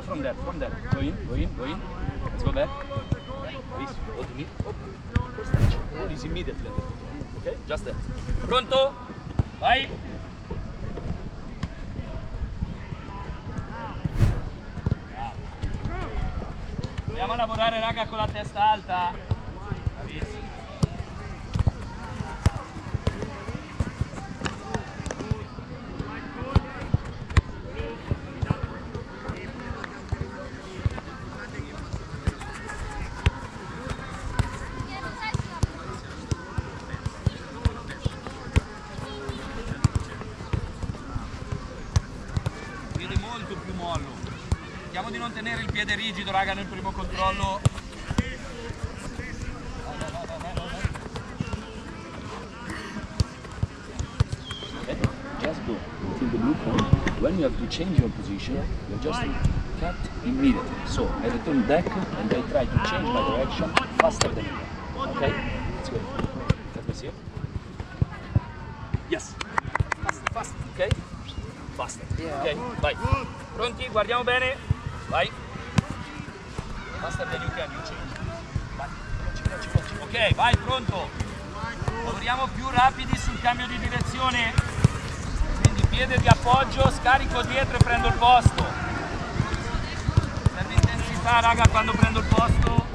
from there. Go in. Let's go back. Bravissimo, go to me. First touch. Roll is immediately. Ok? Just that. Pronto? Vai! Andiamo a lavorare, raga, con la testa alta. Bravissimo. Piede molto più mollo. Cerchiamo di non tenere il piede rigido, raga, nel primo controllo. Okay. Just go until the blue point. When you have to change your position, you just cut immediately. So I return back and I try to change my direction faster than you. Okay? Let's go. Let me see. Yes. Fast. Okay? Faster. Ok, vai. Pronti? Guardiamo bene. Vai. Faster than you can, you change. Vai. Ok, vai, pronto. Lavoriamo più rapidi sul cambio di direzione. Quindi piede di appoggio, scarico dietro e prendo il posto. Serve intensità, raga, quando prendo il posto.